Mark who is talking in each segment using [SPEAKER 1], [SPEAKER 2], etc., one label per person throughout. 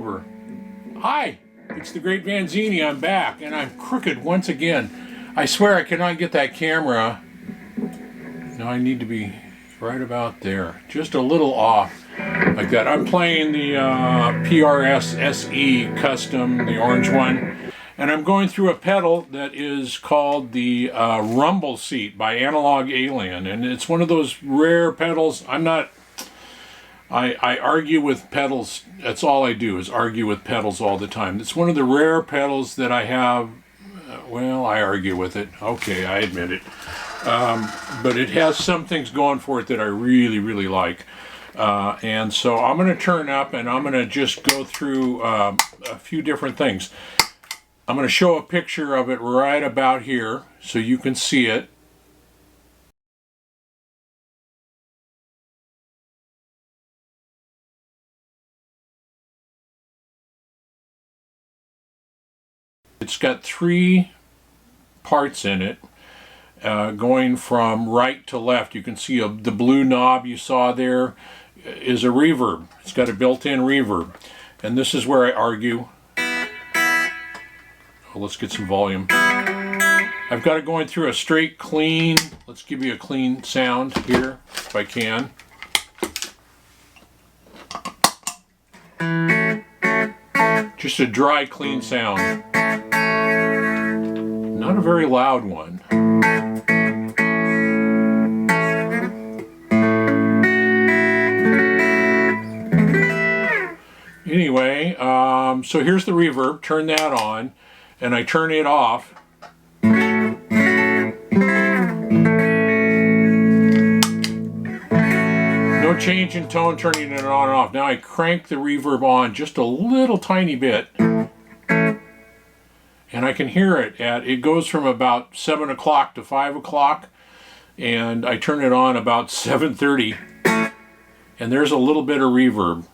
[SPEAKER 1] over. Hi, it's the Great Vanzini. I'm back, and I'm crooked once again. I swear I cannot get that camera. No, I need to be right about there. Just a little off like that. I'm playing the PRS SE Custom, the orange one. And I'm going through a pedal that is called the Rumble Seat by Analog Alien. And it's one of those rare pedals. I argue with pedals. That's all I do is argue with pedals all the time. It's one of the rare pedals that I have. Well, I argue with it. Okay, I admit it. But it has some things going for it that I really, really like. And so I'm going to turn up and I'm going to just go through a few different things. I'm going to show a picture of it right about here so you can see it. It's got three parts in it, going from right to left. You can see the blue knob you saw there is a reverb. It's got a built-in reverb. And this is where I argue. Well, let's get some volume. I've got it going through a straight clean. Let's give you a clean sound here if I can. Just a dry, clean sound. Not a very loud one. Anyway, so here's the reverb. Turn that on, and I turn it off. No change in tone, turning it on and off. Now I crank the reverb on just a little tiny bit. And I can hear it it goes from about 7 o'clock to 5 o'clock, and I turn it on about 7:30, and there's a little bit of reverb.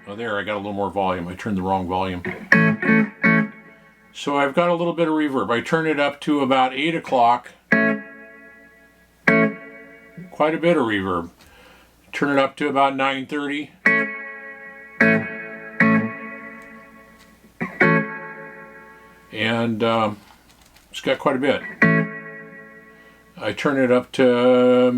[SPEAKER 1] Oh, there, I got a little more volume. I turned the wrong volume. So I've got a little bit of reverb. I turn it up to about 8 o'clock. Quite a bit of reverb. Turn it up to about 9:30. And it's got quite a bit. I turn it up to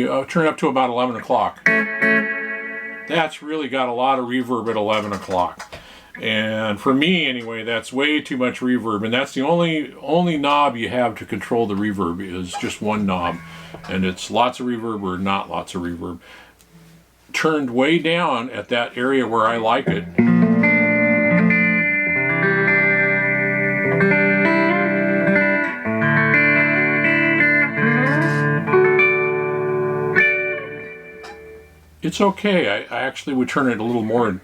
[SPEAKER 1] I'll turn it up to about 11 o'clock. That's really got a lot of reverb at 11 o'clock. And for me anyway, that's way too much reverb. And that's the only knob you have to control the reverb is just one knob. And it's lots of reverb or not lots of reverb. Turned way down at that area where I like it. It's okay. I actually would turn it a little more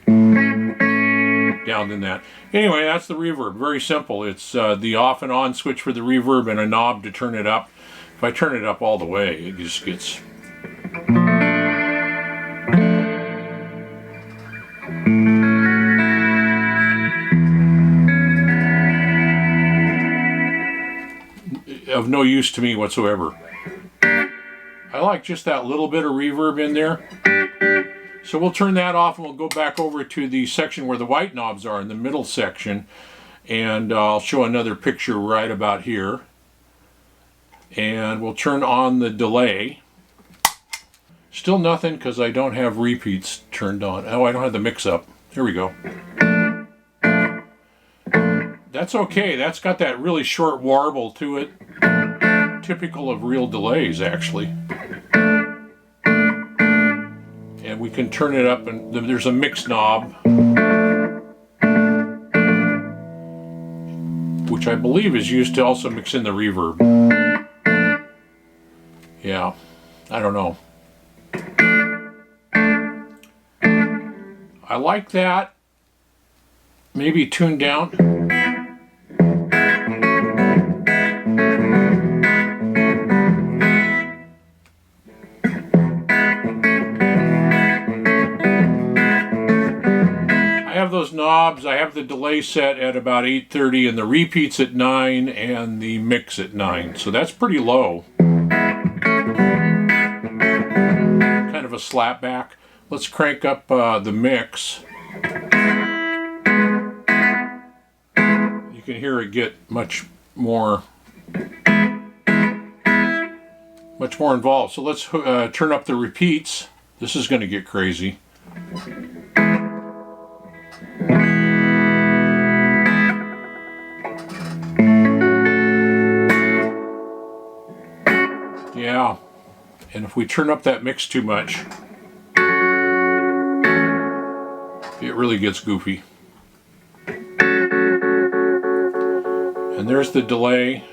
[SPEAKER 1] down than that. Anyway, that's the reverb. Very simple. It's the off and on switch for the reverb and a knob to turn it up. If I turn it up all the way, it just gets... of no use to me whatsoever. I like just that little bit of reverb in there. So we'll turn that off and we'll go back over to the section where the white knobs are in the middle section, and I'll show another picture right about here. And we'll turn on the delay. Still nothing because I don't have repeats turned on. Oh, I don't have the mix up. Here we go. That's okay. That's got that really short warble to it. Typical of real delays, actually. And we can turn it up, and there's a mix knob, which I believe is used to also mix in the reverb. Yeah, I don't know. I like that. Maybe tuned down. Those knobs, I have the delay set at about 8:30 and the repeats at 9 and the mix at 9, so that's pretty low. Kind of a slap back. Let's crank up the mix. can hear it get much more involved. So let's turn up the repeats. This is going to get crazy. Yeah, and if we turn up that mix too much, it really gets goofy. And there's the delay.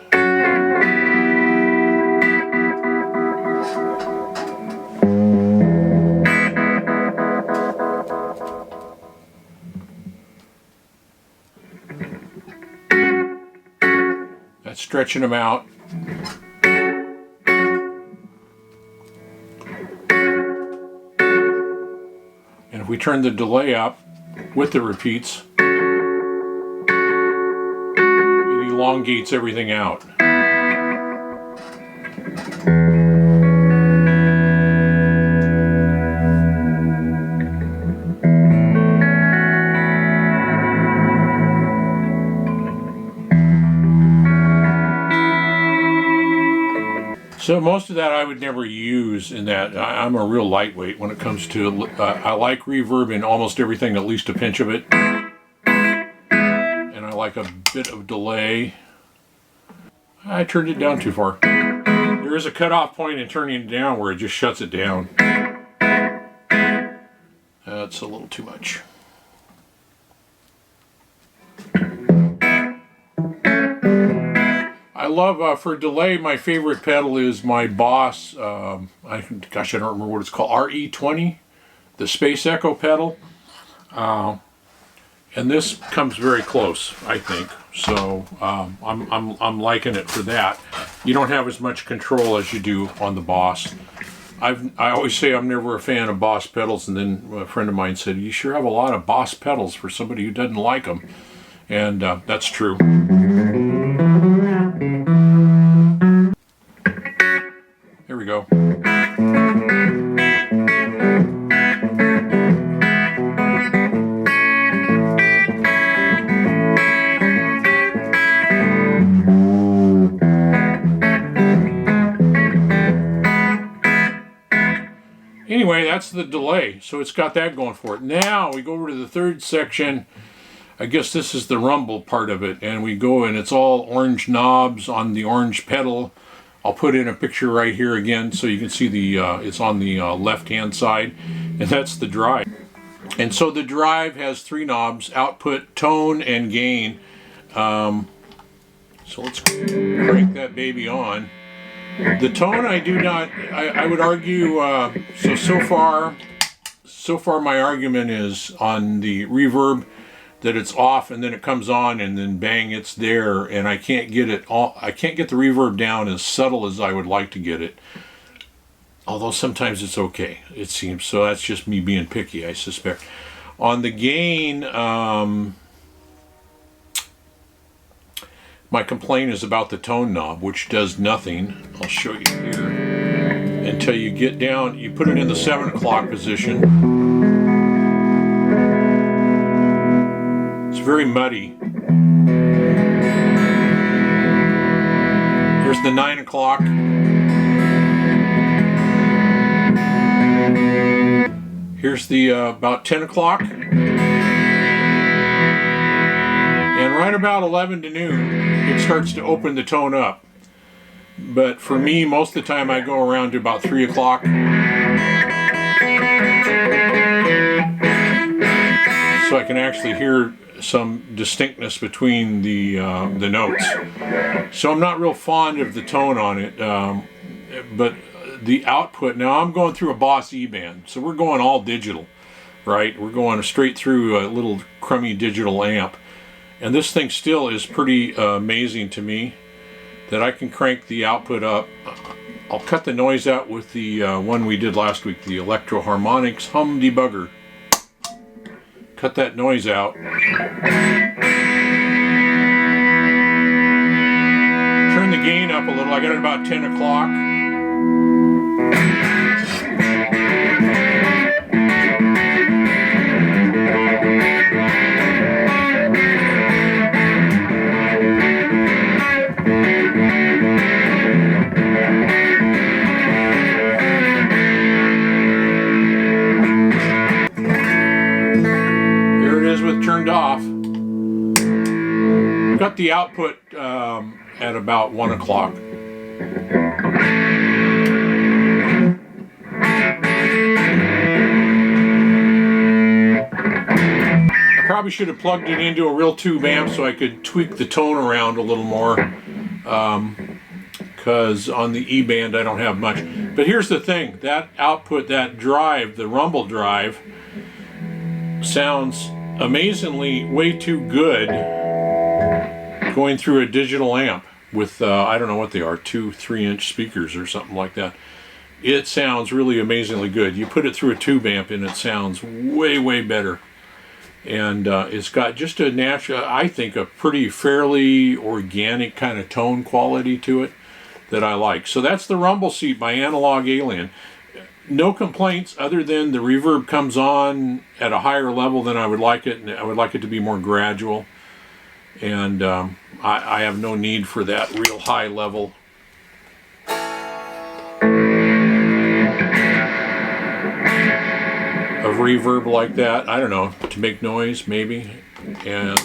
[SPEAKER 1] That's stretching them out. And if we turn the delay up with the repeats, it elongates everything out. So most of that I would never use in that. I'm a real lightweight when it comes to, I like reverb in almost everything, at least a pinch of it. And I like a bit of delay. I turned it down too far. There is a cutoff point in turning it down where it just shuts it down. That's a little too much. I love, for delay, my favorite pedal is my Boss, gosh, I don't remember what it's called, RE20, the Space Echo pedal. And this comes very close, I think. So I'm liking it for that. You don't have as much control as you do on the Boss. I always say I'm never a fan of Boss pedals, and then a friend of mine said, "You sure have a lot of Boss pedals for somebody who doesn't like them." And that's true. Here we go. Anyway, that's the delay. So it's got that going for it. Now we go over to the third section. I guess this is the rumble part of it. And we go, and it's all orange knobs on the orange pedal. I'll put in a picture right here again so you can see the it's on the left-hand side. And that's the drive. And so the drive has three knobs: output, tone, and gain. So let's crank that baby on. The tone, I do not, I would argue, so far my argument is on the reverb that it's off, and then it comes on, and then bang, it's there, and I can't get it all, I can't get the reverb down as subtle as I would like to get it. Although sometimes it's okay, it seems. So that's just me being picky, I suspect. On the gain, my complaint is about the tone knob, which does nothing. I'll show you here. Until you get down, you put it in the 7 o'clock position. It's very muddy. Here's the 9 o'clock. Here's the about 10 o'clock. And right about 11 to noon, it starts to open the tone up. But for me, most of the time I go around to about 3 o'clock. So I can actually hear some distinctness between the notes. So I'm not real fond of the tone on it. But the output, now I'm going through a Boss E-band. So we're going all digital, right? We're going straight through a little crummy digital amp. And this thing still is pretty amazing to me that I can crank the output up. I'll cut the noise out with the one we did last week, the Electro Harmonics Hum Debugger. Cut that noise out. Turn the gain up a little. I got it about 10 o'clock. cut the output at about 1 o'clock. I probably should have plugged it into a real tube amp so I could tweak the tone around a little more, because on the E band I don't have much. But here's the thing, that output, that drive, the rumble drive, sounds amazingly way too good going through a digital amp with, I don't know what they are, 2-3-inch speakers or something like that. It sounds really amazingly good. You put it through a tube amp and it sounds way, way better. And it's got just a natural, I think, a pretty fairly organic kind of tone quality to it that I like. So that's the Rumble Seat by Analog Alien. No complaints other than the reverb comes on at a higher level than I would like it, and I would like it to be more gradual. And I have no need for that real high level. Of reverb like that, I don't know, to make noise maybe. And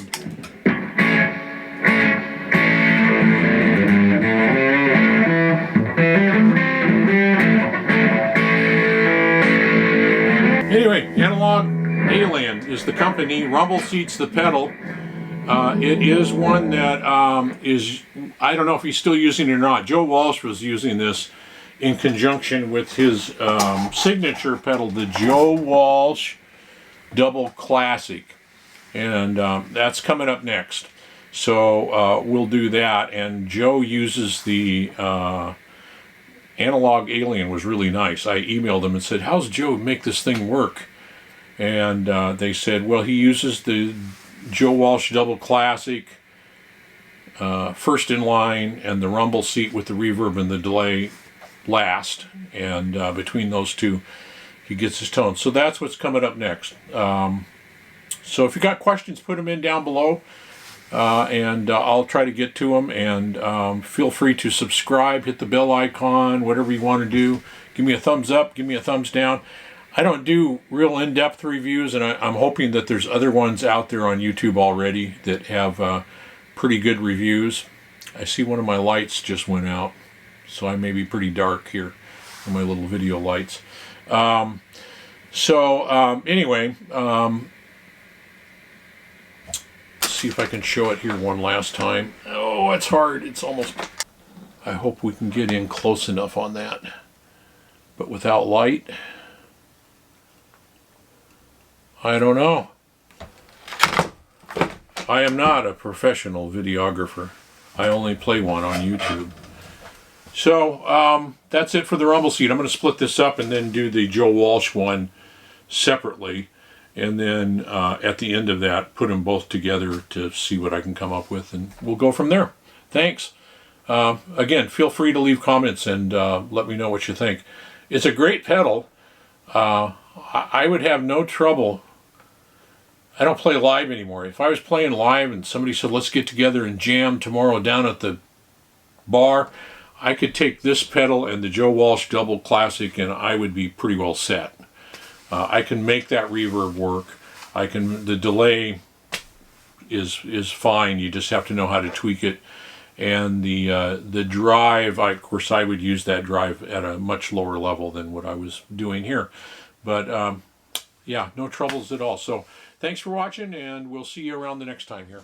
[SPEAKER 1] anyway, Analog Alien is the company. Rumble Seat's the pedal. It is one that is, I don't know if he's still using it or not. Joe Walsh was using this in conjunction with his signature pedal, the Joe Walsh Double Classic. And that's coming up next. So we'll do that. And Joe uses the Analog Alien, was really nice. I emailed him and said, how's Joe make this thing work? And they said, well, he uses the Joe Walsh Double Classic first in line, and the Rumble Seat with the reverb and the delay last, and between those two he gets his tone. So that's what's coming up next. So if you got questions, put them in down below, and I'll try to get to them. And feel free to subscribe, hit the bell icon, whatever you want to do. Give me a thumbs up, give me a thumbs down. I don't do real in-depth reviews, and I'm hoping that there's other ones out there on YouTube already that have pretty good reviews. I see one of my lights just went out, so I may be pretty dark here on my little video lights. Anyway, let's see if I can show it here one last time. Oh, it's hard. It's almost... I hope we can get in close enough on that. But without light, I don't know. I am not a professional videographer. I only play one on YouTube. So that's it for the Rumble Seat. I'm going to split this up and then do the Joe Walsh one separately, and then at the end of that put them both together to see what I can come up with, and we'll go from there. Thanks. Again, feel free to leave comments and let me know what you think. It's a great pedal. I would have no trouble. I don't play live anymore. If I was playing live and somebody said, let's get together and jam tomorrow down at the bar, I could take this pedal and the Joe Walsh Double Classic and I would be pretty well set. I can make that reverb work. The delay is fine. You just have to know how to tweak it. And the drive, of course, I would use that drive at a much lower level than what I was doing here. But yeah, no troubles at all. So thanks for watching, and we'll see you around the next time here.